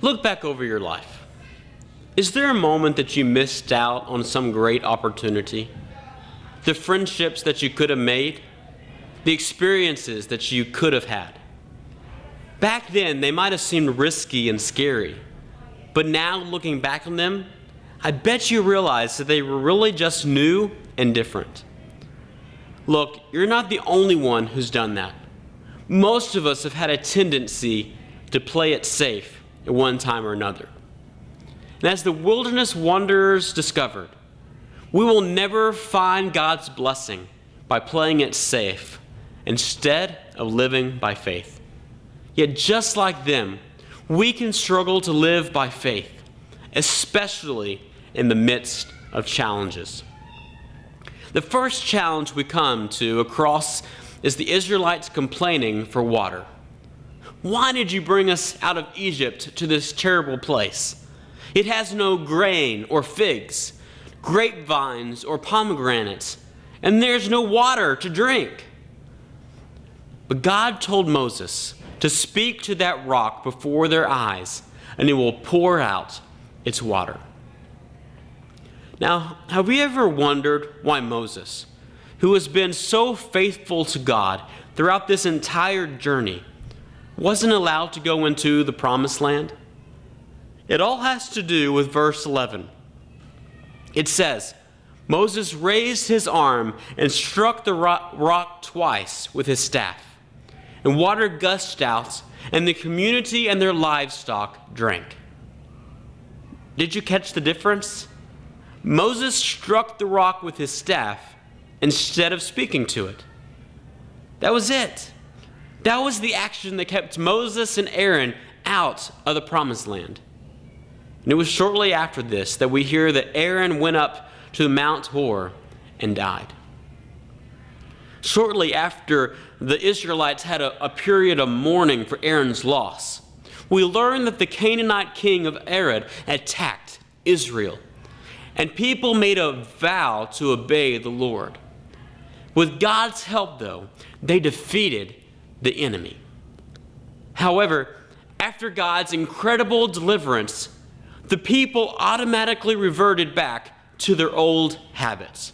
Look back over your life. Is there a moment that you missed out on some great opportunity? The friendships that you could have made? The experiences that you could have had? Back then, they might have seemed risky and scary. But now, looking back on them, I bet you realize that they were really just new and different. Look, you're not the only one who's done that. Most of us have had a tendency to play it safe at one time or another. And as the wilderness wanderers discovered, we will never find God's blessing by playing it safe instead of living by faith. Yet just like them, we can struggle to live by faith, especially in the midst of challenges. The first challenge we come to across is the Israelites complaining for water. Why did you bring us out of Egypt to this terrible place? It has no grain or figs, grapevines or pomegranates, and there's no water to drink. But God told Moses to speak to that rock before their eyes, and it will pour out its water. Now, have you ever wondered why Moses, who has been so faithful to God throughout this entire journey, wasn't allowed to go into the promised land? It all has to do with verse 11. It says, Moses raised his arm and struck the rock twice with his staff, and water gushed out, and the community and their livestock drank. Did you catch the difference? Moses struck the rock with his staff instead of speaking to it. That was it. That was the action that kept Moses and Aaron out of the promised land. And it was shortly after this that we hear that Aaron went up to Mount Hor and died. Shortly after the Israelites had a period of mourning for Aaron's loss, we learn that the Canaanite king of Arad attacked Israel, and people made a vow to obey the Lord. With God's help, though, they defeated the enemy. However, after God's incredible deliverance, the people automatically reverted back to their old habits.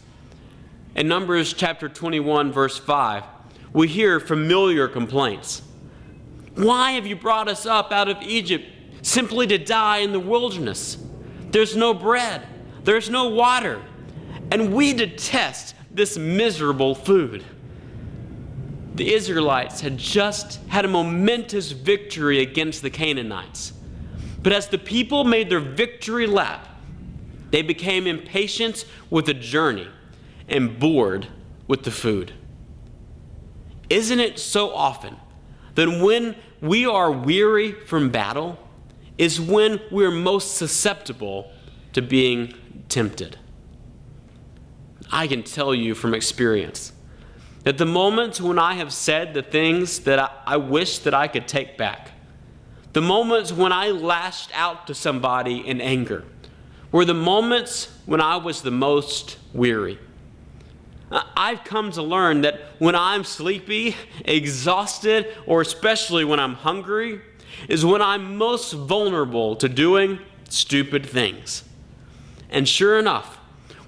In Numbers chapter 21, verse 5, we hear familiar complaints. Why have you brought us up out of Egypt simply to die in the wilderness? There's no bread, there's no water, and we detest this miserable food. The Israelites had just had a momentous victory against the Canaanites. But as the people made their victory lap, they became impatient with the journey and bored with the food. Isn't it so often that when we are weary from battle is when we're most susceptible to being tempted? I can tell you from experience that the moments when I have said the things that I wish that I could take back, the moments when I lashed out to somebody in anger, were the moments when I was the most weary. I've come to learn that when I'm sleepy, exhausted, or especially when I'm hungry, is when I'm most vulnerable to doing stupid things. And sure enough,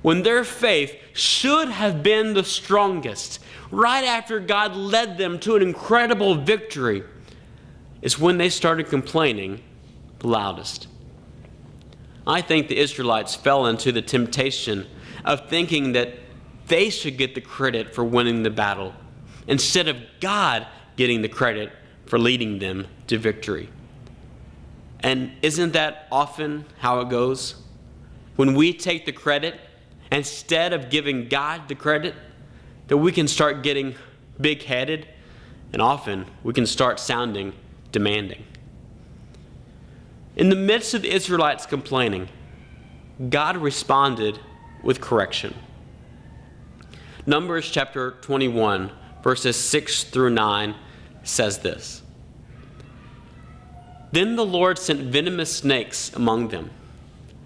when their faith should have been the strongest, right after God led them to an incredible victory, is when they started complaining the loudest. I think the Israelites fell into the temptation of thinking that they should get the credit for winning the battle, instead of God getting the credit for leading them to victory. And isn't that often how it goes? When we take the credit, instead of giving God the credit, that we can start getting big-headed, and often we can start sounding demanding. In the midst of the Israelites complaining, God responded with correction. Numbers chapter 21, verses 6 through 9 says this. Then the Lord sent venomous snakes among them.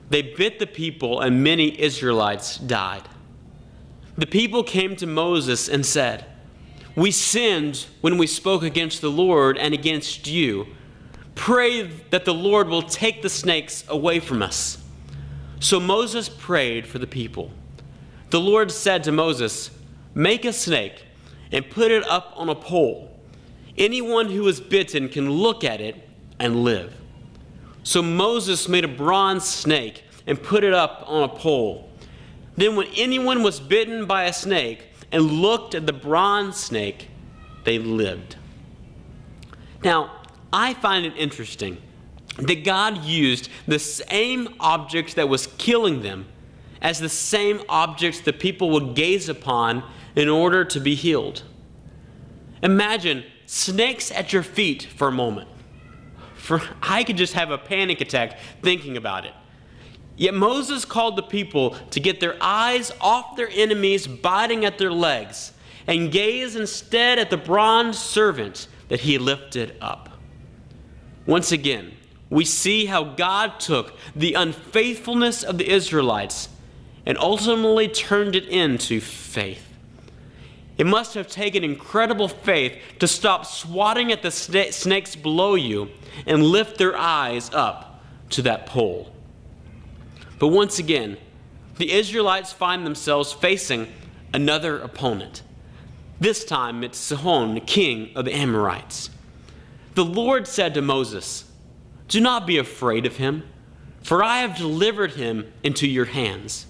They bit the people, and many Israelites died. The people came to Moses and said, "We sinned when we spoke against the Lord and against you, Pray that the Lord will take the snakes away from us." So Moses prayed for the people. The Lord said to Moses, "Make a snake and put it up on a pole. Anyone who is bitten can look at it and live." So Moses made a bronze snake and put it up on a pole. Then when anyone was bitten by a snake and looked at the bronze snake, they lived. Now, I find it interesting that God used the same object that was killing them as the same object the people would gaze upon in order to be healed. Imagine snakes at your feet for a moment. I could just have a panic attack thinking about it. Yet Moses called the people to get their eyes off their enemies biting at their legs and gaze instead at the bronze servant that he lifted up. Once again, we see how God took the unfaithfulness of the Israelites and ultimately turned it into faith. It must have taken incredible faith to stop swatting at the snakes below you and lift their eyes up to that pole. But once again, the Israelites find themselves facing another opponent. This time it's Sihon, the king of the Amorites. The Lord said to Moses, "Do not be afraid of him, for I have delivered him into your hands."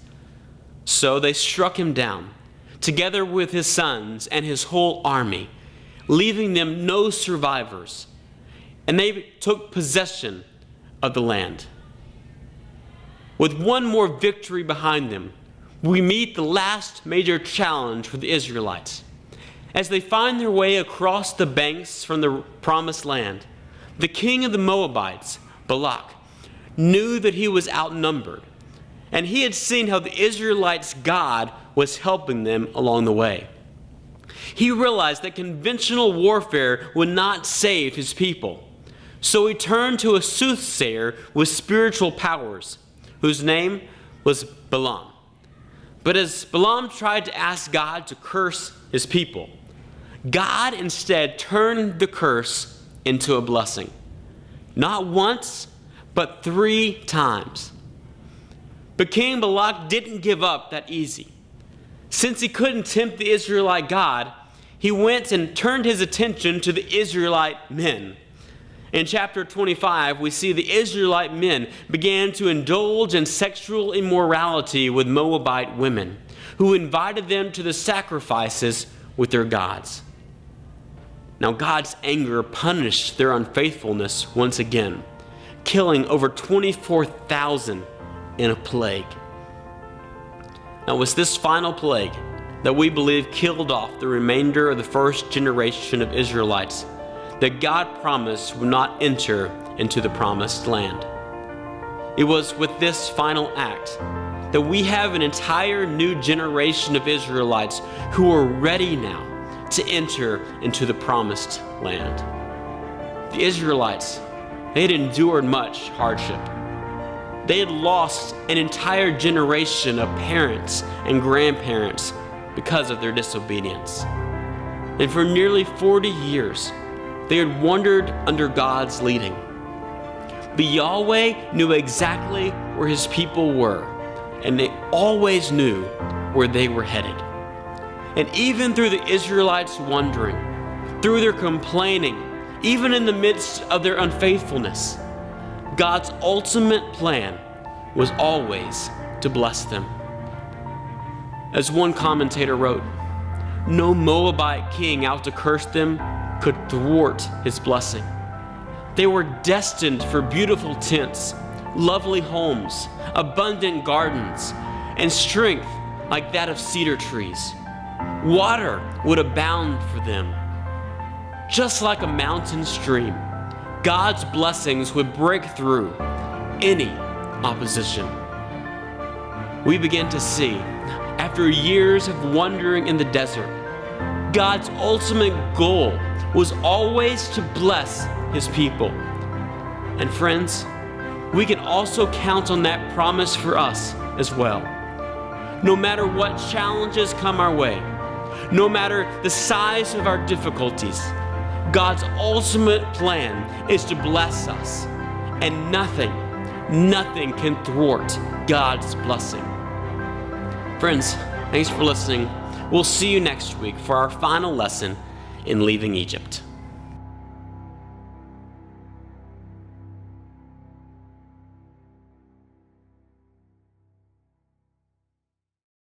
So they struck him down, together with his sons and his whole army, leaving them no survivors, and they took possession of the land. With one more victory behind them, we meet the last major challenge for the Israelites. As they find their way across the banks from the promised land, the king of the Moabites, Balak, knew that he was outnumbered, and he had seen how the Israelites' God was helping them along the way. He realized that conventional warfare would not save his people, so he turned to a soothsayer with spiritual powers, whose name was Balaam. But as Balaam tried to ask God to curse his people, God instead turned the curse into a blessing. Not once, but 3 times. But King Balak didn't give up that easy. Since he couldn't tempt the Israelite God, he went and turned his attention to the Israelite men. In chapter 25, we see the Israelite men began to indulge in sexual immorality with Moabite women, who invited them to the sacrifices with their gods. Now God's anger punished their unfaithfulness once again, killing over 24,000 in a plague. Now it was this final plague that we believe killed off the remainder of the first generation of Israelites that God promised would not enter into the promised land. It was with this final act that we have an entire new generation of Israelites who are ready now to enter into the promised land. The Israelites, they had endured much hardship. They had lost an entire generation of parents and grandparents because of their disobedience. And for nearly 40 years, they had wandered under God's leading. But Yahweh knew exactly where his people were, and they always knew where they were headed. And even through the Israelites wandering, through their complaining, even in the midst of their unfaithfulness, God's ultimate plan was always to bless them. As one commentator wrote, no Moabite king out to curse them could thwart his blessing. They were destined for beautiful tents, lovely homes, abundant gardens, and strength like that of cedar trees. Water would abound for them. Just like a mountain stream, God's blessings would break through any opposition. We begin to see, after years of wandering in the desert, God's ultimate goal was always to bless his people. And friends, we can also count on that promise for us as well. No matter what challenges come our way, no matter the size of our difficulties, God's ultimate plan is to bless us, and nothing can thwart God's blessing. Friends, thanks for listening. We'll see you next week for our final lesson in leaving Egypt.